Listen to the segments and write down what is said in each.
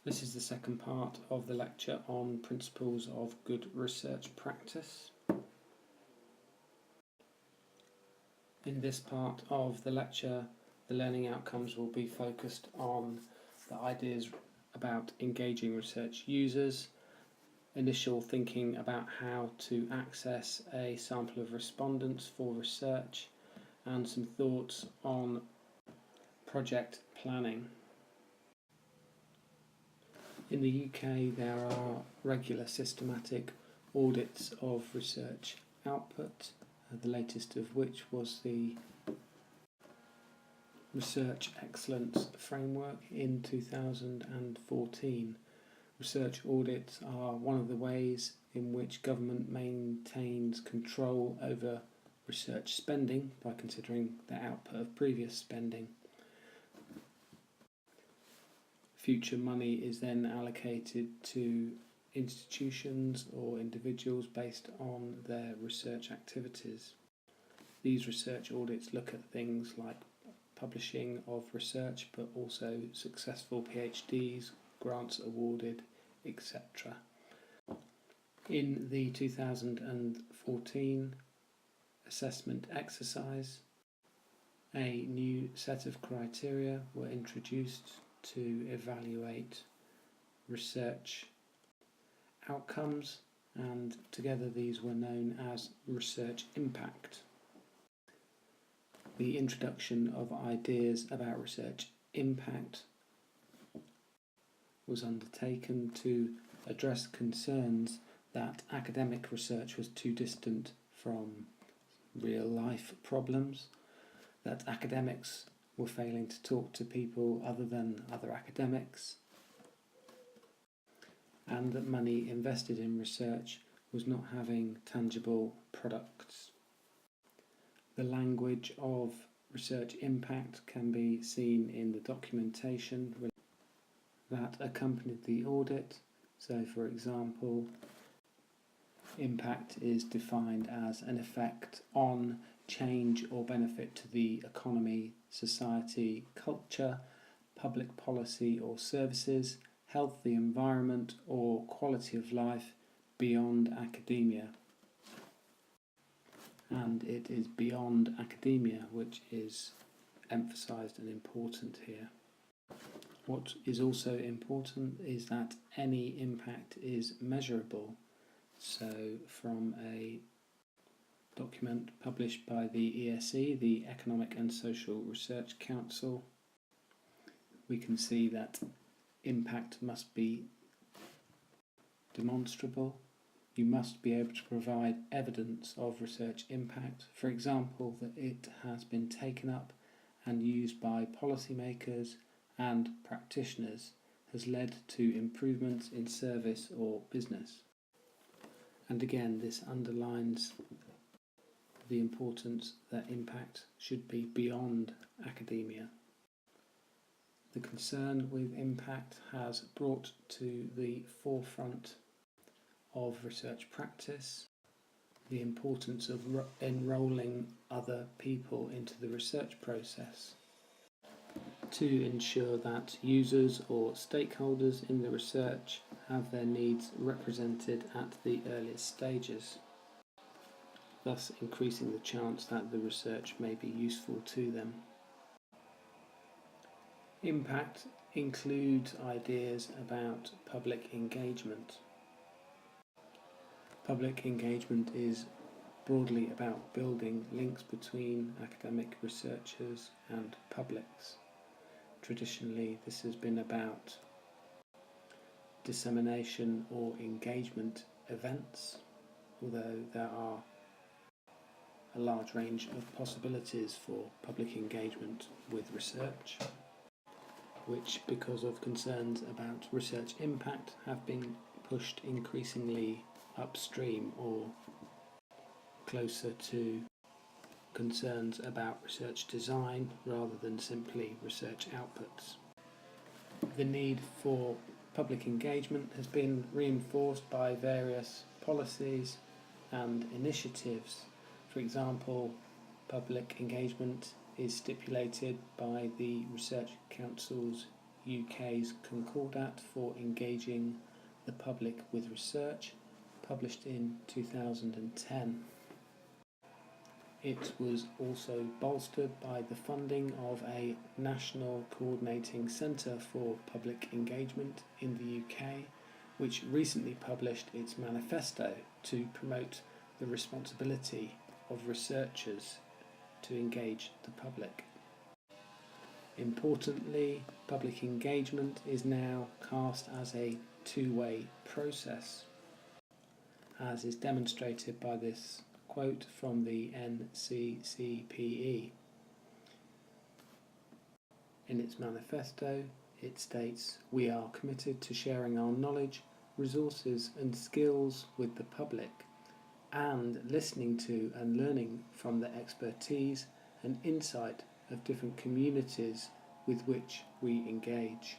This is the second part of the lecture on principles of good research practice. In this part of the lecture, the learning outcomes will be focused on the ideas about engaging research users, initial thinking about how to access a sample of respondents for research, and some thoughts on project planning. In the UK, there are regular systematic audits of research output, the latest of which was the Research Excellence Framework in 2014. Research audits are one of the ways in which government maintains control over research spending by considering the output of previous spending. Future money is then allocated to institutions or individuals based on their research activities. These research audits look at things like publishing of research, but also successful PhDs, grants awarded, etc. In the 2014 assessment exercise, a new set of criteria were introduced to evaluate research outcomes, and together these were known as research impact. The introduction of ideas about research impact was undertaken to address concerns that academic research was too distant from real life problems, that academics were failing to talk to people other than other academics, and that money invested in research was not having tangible products. The language of research impact can be seen in the documentation that accompanied the audit. So, for example, impact is defined as an effect on, change or benefit to the economy, society, culture, public policy or services, health, the environment or quality of life beyond academia. And it is beyond academia which is emphasised and important here. What is also important is that any impact is measurable. So from a document published by the ESE, the Economic and Social Research Council, we can see that impact must be demonstrable. You must be able to provide evidence of research impact. For example, that it has been taken up and used by policymakers and practitioners, has led to improvements in service or business. And again, this underlines the importance that impact should be beyond academia. The concern with impact has brought to the forefront of research practice the importance of enrolling other people into the research process to ensure that users or stakeholders in the research have their needs represented at the earliest stages, thus increasing the chance that the research may be useful to them. Impact includes ideas about public engagement. Public engagement is broadly about building links between academic researchers and publics. Traditionally, this has been about dissemination or engagement events, although there are a large range of possibilities for public engagement with research, which, because of concerns about research impact, have been pushed increasingly upstream or closer to concerns about research design rather than simply research outputs. The need for public engagement has been reinforced by various policies and initiatives. For example, public engagement is stipulated by the Research Council's UK's Concordat for Engaging the Public with Research, published in 2010. It was also bolstered by the funding of a National Coordinating Centre for Public Engagement in the UK, which recently published its manifesto to promote the responsibility of researchers to engage the public. Importantly, public engagement is now cast as a two-way process, as is demonstrated by this quote from the NCCPE. In its manifesto, it states, "We are committed to sharing our knowledge, resources and skills with the public, and listening to and learning from the expertise and insight of different communities with which we engage."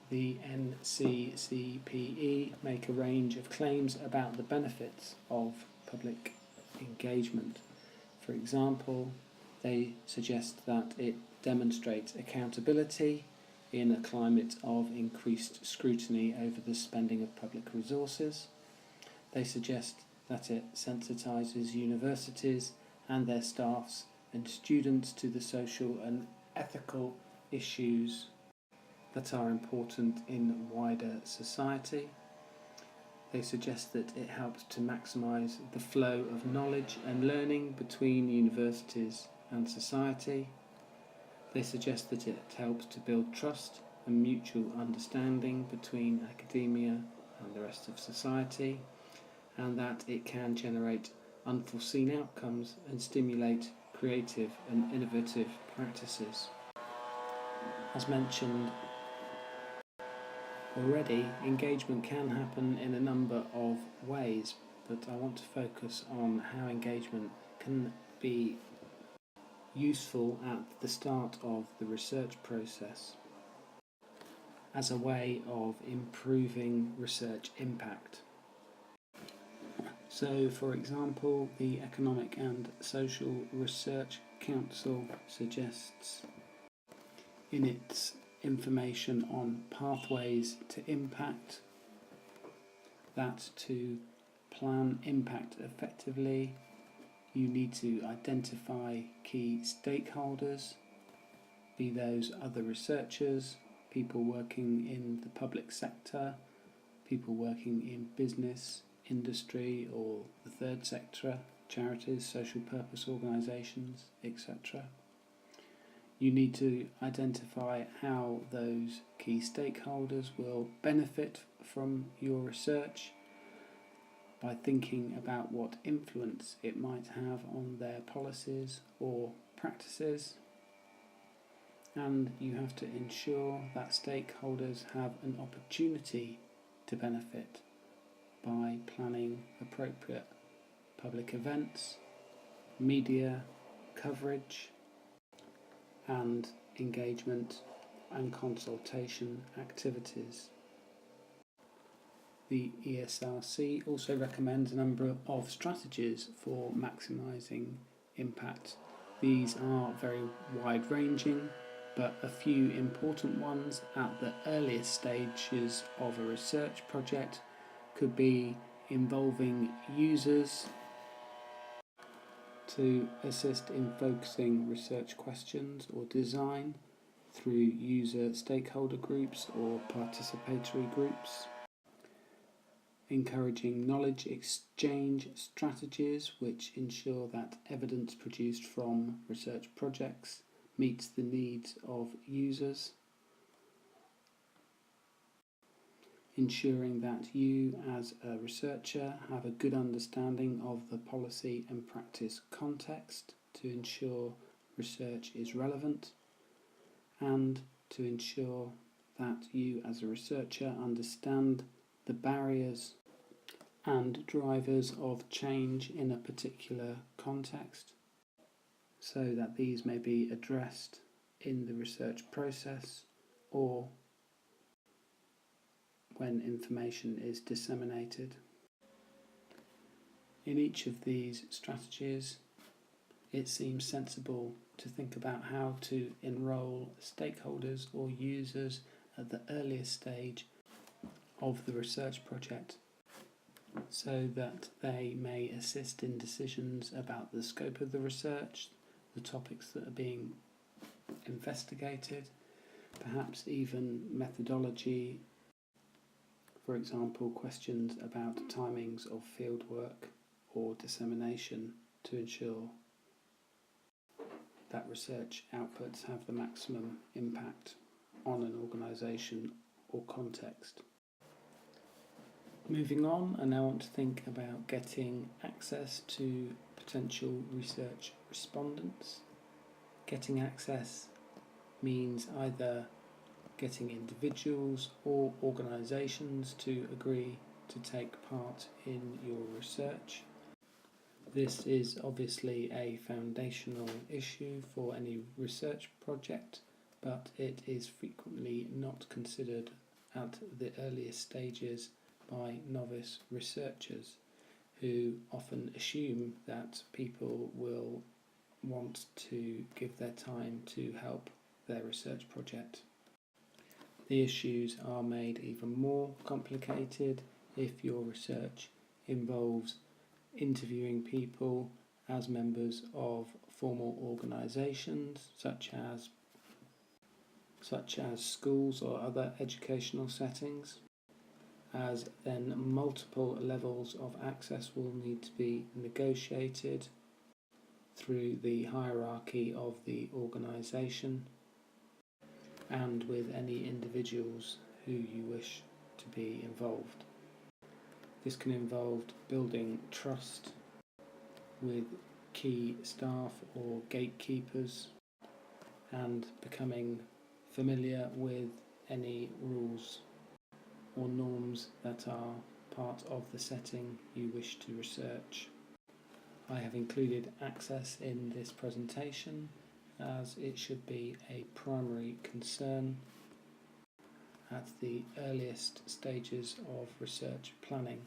The NCCPE make a range of claims about the benefits of public engagement. For example, they suggest that it demonstrates accountability in a climate of increased scrutiny over the spending of public resources. They suggest that it sensitises universities and their staffs and students to the social and ethical issues that are important in wider society. They suggest that it helps to maximise the flow of knowledge and learning between universities and society. They suggest that it helps to build trust and mutual understanding between academia and the rest of society, and that it can generate unforeseen outcomes and stimulate creative and innovative practices. As mentioned already, engagement can happen in a number of ways, but I want to focus on how engagement can be useful at the start of the research process as a way of improving research impact. So, for example, the Economic and Social Research Council suggests in its information on pathways to impact that to plan impact effectively, you need to identify key stakeholders, be those other researchers, people working in the public sector, people working in business, industry or the third sector, charities, social purpose organisations, etc. You need to identify how those key stakeholders will benefit from your research by thinking about what influence it might have on their policies or practices. And you have to ensure that stakeholders have an opportunity to benefit by planning appropriate public events, media coverage, and engagement and consultation activities. The ESRC also recommends a number of strategies for maximising impact. These are very wide-ranging, but a few important ones at the earliest stages of a research project could be involving users to assist in focusing research questions or design through user stakeholder groups or participatory groups, encouraging knowledge exchange strategies which ensure that evidence produced from research projects meets the needs of users, ensuring that you as a researcher have a good understanding of the policy and practice context to ensure research is relevant, and to ensure that you as a researcher understand the barriers and drivers of change in a particular context, so that these may be addressed in the research process or when information is disseminated. In each of these strategies, it seems sensible to think about how to enrol stakeholders or users at the earliest stage of the research project so that they may assist in decisions about the scope of the research, the topics that are being investigated, perhaps even methodology, for example, questions about timings of fieldwork or dissemination to ensure that research outputs have the maximum impact on an organisation or context. Moving on, I now want to think about getting access to potential research respondents. Getting access means either getting individuals or organisations to agree to take part in your research. This is obviously a foundational issue for any research project, but it is frequently not considered at the earliest stages by novice researchers, who often assume that people will want to give their time to help their research project. The issues are made even more complicated if your research involves interviewing people as members of formal organisations such as schools or other educational settings, as then multiple levels of access will need to be negotiated through the hierarchy of the organisation and with any individuals who you wish to be involved. This can involve building trust with key staff or gatekeepers and becoming familiar with any rules or norms that are part of the setting you wish to research. I have included access in this presentation as it should be a primary concern at the earliest stages of research planning,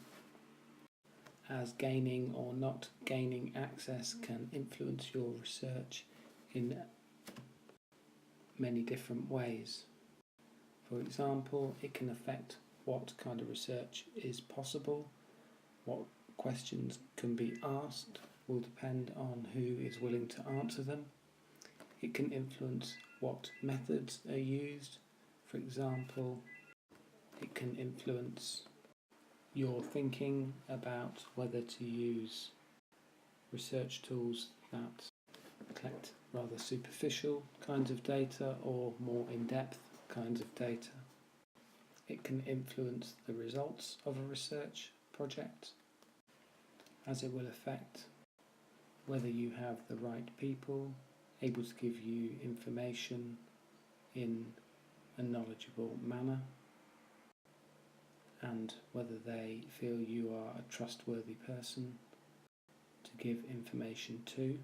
as gaining or not gaining access can influence your research in many different ways. For example, it can affect what kind of research is possible, what questions can be asked will depend on who is willing to answer them. It can influence what methods are used. For example, it can influence your thinking about whether to use research tools that collect rather superficial kinds of data or more in-depth kinds of data. It can influence the results of a research project, as it will affect whether you have the right people able to give you information in a knowledgeable manner, and whether they feel you are a trustworthy person to give information to.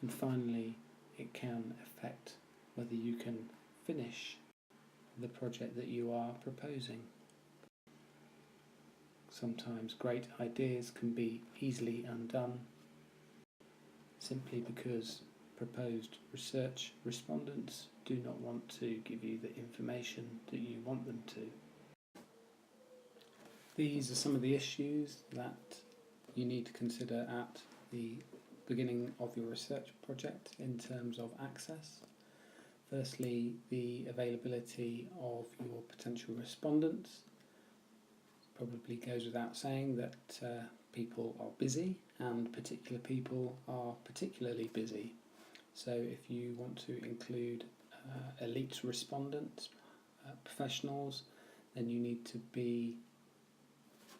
And finally, it can affect whether you can finish the project that you are proposing. Sometimes great ideas can be easily undone simply because proposed research respondents do not want to give you the information that you want them to. These are some of the issues that you need to consider at the beginning of your research project in terms of access. Firstly, the availability of your potential respondents. Probably goes without saying that people are busy and particular people are particularly busy. So if you want to include elite respondents, professionals, then you need to be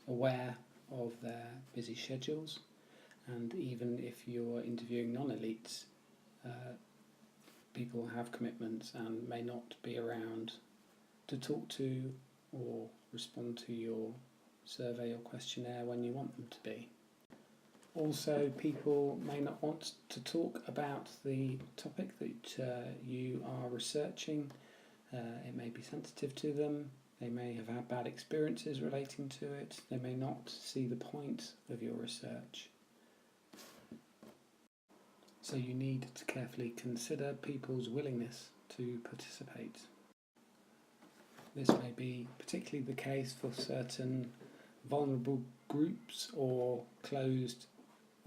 aware of their busy schedules. And even if you're interviewing non-elites, people have commitments and may not be around to talk to or respond to your survey or questionnaire when you want them to be. Also, people may not want to talk about the topic that you are researching. It may be sensitive to them. They may have had bad experiences relating to it. They may not see the point of your research. So you need to carefully consider people's willingness to participate. This may be particularly the case for certain vulnerable groups or closed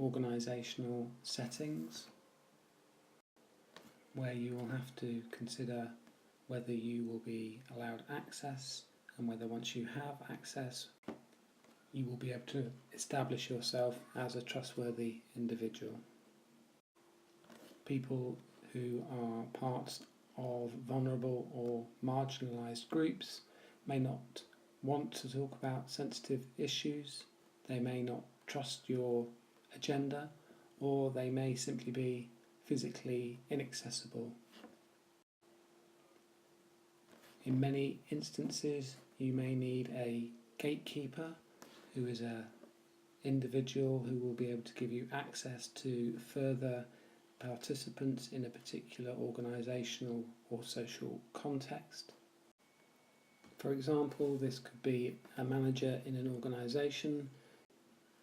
organisational settings, where you will have to consider whether you will be allowed access, and whether once you have access you will be able to establish yourself as a trustworthy individual. People who are parts of vulnerable or marginalised groups may not want to talk about sensitive issues, they may not trust your agenda, or they may simply be physically inaccessible. In many instances, you may need a gatekeeper, who is an individual who will be able to give you access to further participants in a particular organisational or social context. For example, this could be a manager in an organisation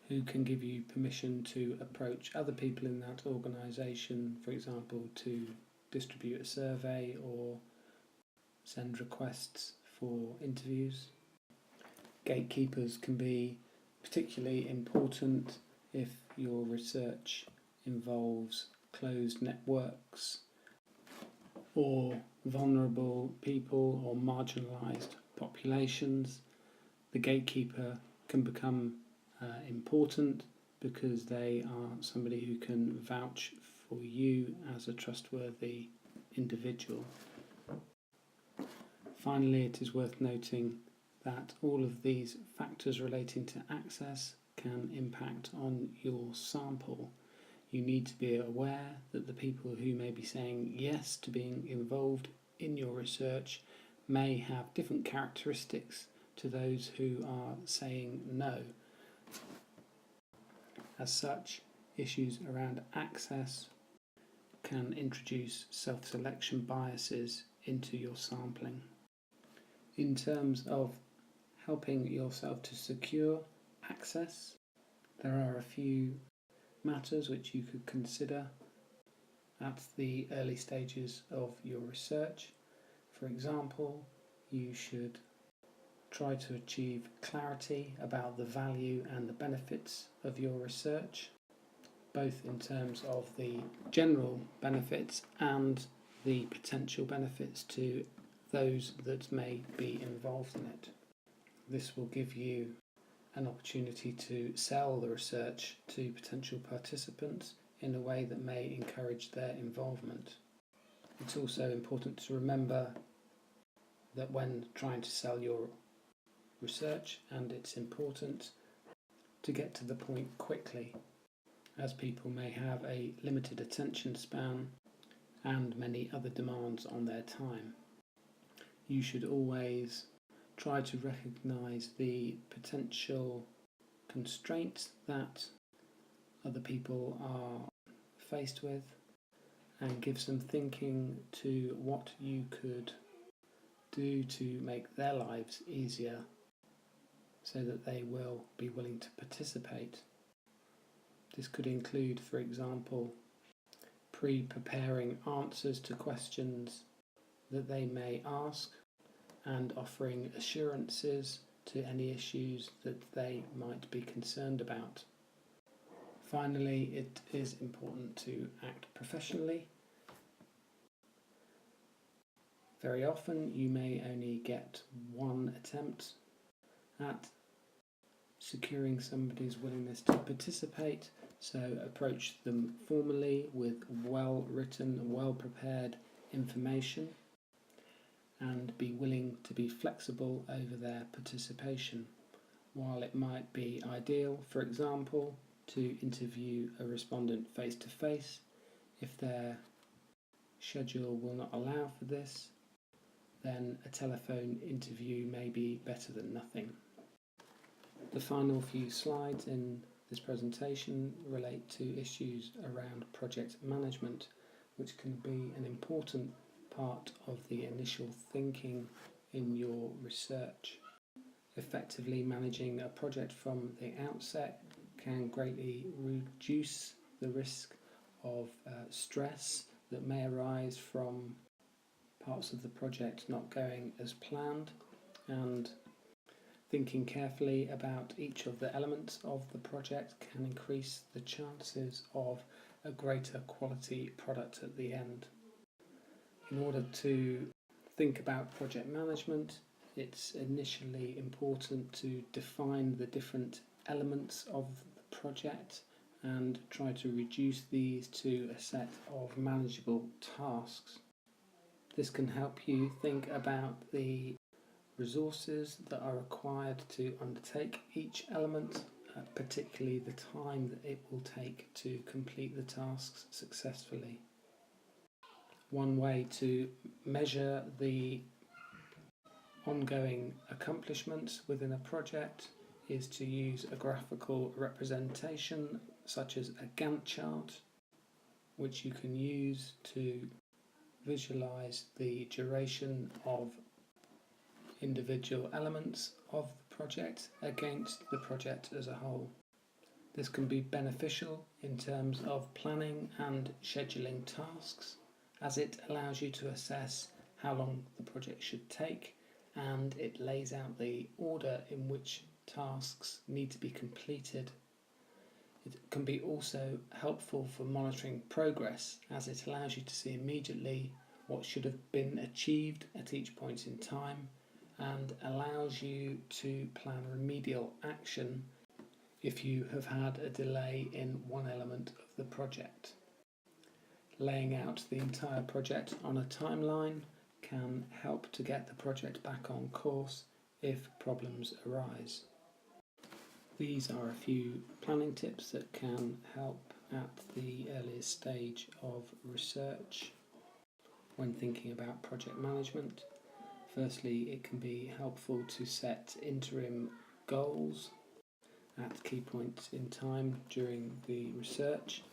who can give you permission to approach other people in that organisation, for example, to distribute a survey or send requests for interviews. Gatekeepers can be particularly important if your research involves closed networks or vulnerable people or marginalised populations. The gatekeeper can become important because they are somebody who can vouch for you as a trustworthy individual. Finally, it is worth noting that all of these factors relating to access can impact on your sample. You need to be aware that the people who may be saying yes to being involved in your research may have different characteristics to those who are saying no. As such, issues around access can introduce self-selection biases into your sampling. In terms of helping yourself to secure access, there are a few matters which you could consider at the early stages of your research. For example, you should try to achieve clarity about the value and the benefits of your research, both in terms of the general benefits and the potential benefits to those that may be involved in it. This will give you an opportunity to sell the research to potential participants in a way that may encourage their involvement. It's also important to remember that when trying to sell your research, and it's important to get to the point quickly, as people may have a limited attention span and many other demands on their time. You should always try to recognise the potential constraints that other people are faced with and give some thinking to what you could do to make their lives easier so that they will be willing to participate. This could include, for example, pre-preparing answers to questions that they may ask and offering assurances to any issues that they might be concerned about. Finally, it is important to act professionally. Very often you may only get one attempt at securing somebody's willingness to participate, so approach them formally with well-written, well-prepared information, and be willing to be flexible over their participation. While it might be ideal, for example, to interview a respondent face-to-face, if their schedule will not allow for this, then a telephone interview may be better than nothing. The final few slides in this presentation relate to issues around project management, which can be an important part of the initial thinking in your research. Effectively managing a project from the outset can greatly reduce the risk of stress that may arise from parts of the project not going as planned, and thinking carefully about each of the elements of the project can increase the chances of a greater quality product at the end. In order to think about project management, it's initially important to define the different elements of the project and try to reduce these to a set of manageable tasks. This can help you think about the resources that are required to undertake each element, particularly the time that it will take to complete the tasks successfully. One way to measure the ongoing accomplishments within a project is to use a graphical representation such as a Gantt chart, which you can use to visualize the duration of individual elements of the project against the project as a whole. This can be beneficial in terms of planning and scheduling tasks, as it allows you to assess how long the project should take, and it lays out the order in which tasks need to be completed. It can be also helpful for monitoring progress, as it allows you to see immediately what should have been achieved at each point in time, and allows you to plan remedial action if you have had a delay in one element of the project. Laying out the entire project on a timeline can help to get the project back on course if problems arise. These are a few planning tips that can help at the earliest stage of research when thinking about project management. Firstly, it can be helpful to set interim goals at key points in time during the research.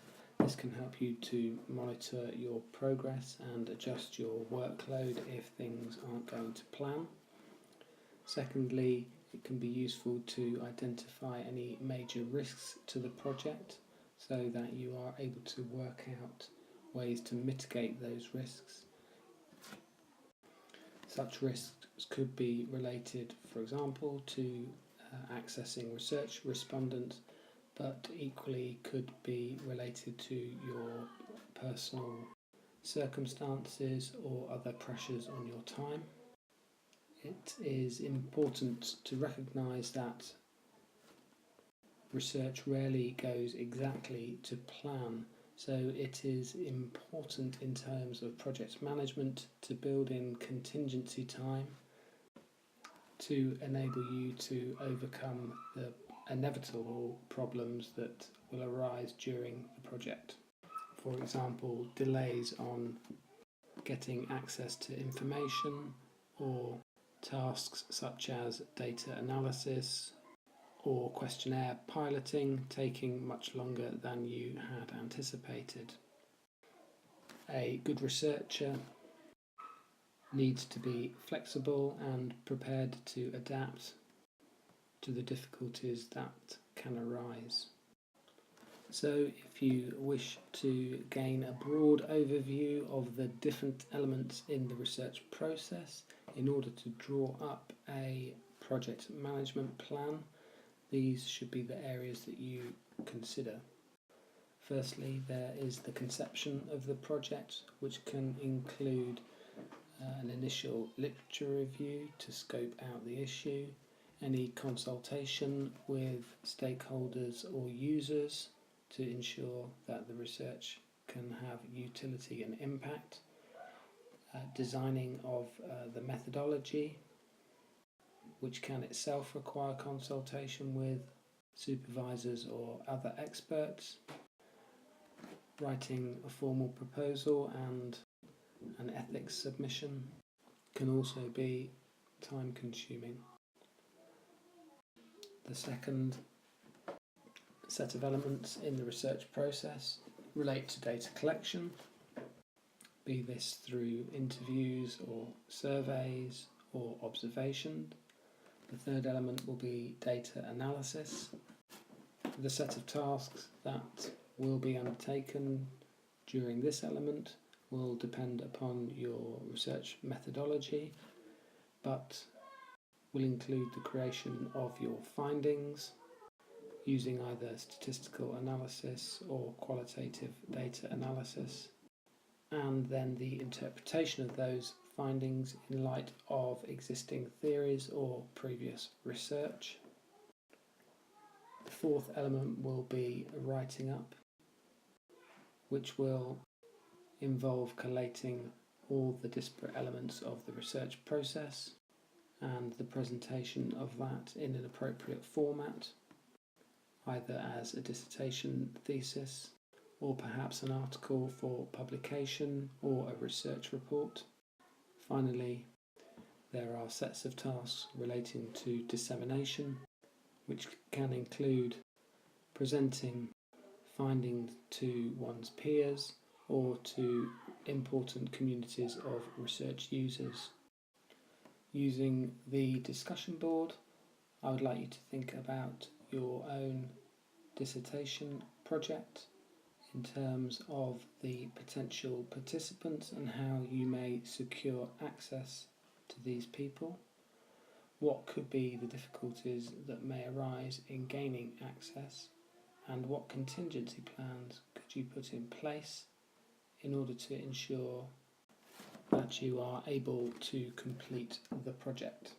This can help you to monitor your progress and adjust your workload if things aren't going to plan. Secondly, it can be useful to identify any major risks to the project so that you are able to work out ways to mitigate those risks. Such risks could be related, for example, to accessing research respondents, but equally could be related to your personal circumstances or other pressures on your time. It is important to recognise that research rarely goes exactly to plan, so it is important in terms of project management to build in contingency time to enable you to overcome the inevitable problems that will arise during the project. For example, delays on getting access to information, or tasks such as data analysis or questionnaire piloting taking much longer than you had anticipated. A good researcher needs to be flexible and prepared to adapt to the difficulties that can arise. So if you wish to gain a broad overview of the different elements in the research process in order to draw up a project management plan, these should be the areas that you consider. Firstly, there is the conception of the project, which can include an initial literature review to scope out the issue, any consultation with stakeholders or users to ensure that the research can have utility and impact, designing of the methodology, which can itself require consultation with supervisors or other experts, writing a formal proposal and an ethics submission can also be time consuming. The second set of elements in the research process relate to data collection, be this through interviews or surveys or observation. The third element will be data analysis, the set of tasks that will be undertaken during this element will depend upon your research methodology, but will include the creation of your findings using either statistical analysis or qualitative data analysis, and then the interpretation of those findings in light of existing theories or previous research. The fourth element will be writing up, which will involve collating all the disparate elements of the research process and the presentation of that in an appropriate format, either as a dissertation thesis or perhaps an article for publication or a research report. Finally, there are sets of tasks relating to dissemination, which can include presenting findings to one's peers or to important communities of research users. Using the discussion board, I would like you to think about your own dissertation project in terms of the potential participants and how you may secure access to these people. What could be the difficulties that may arise in gaining access, and what contingency plans could you put in place in order to ensure that you are able to complete the project?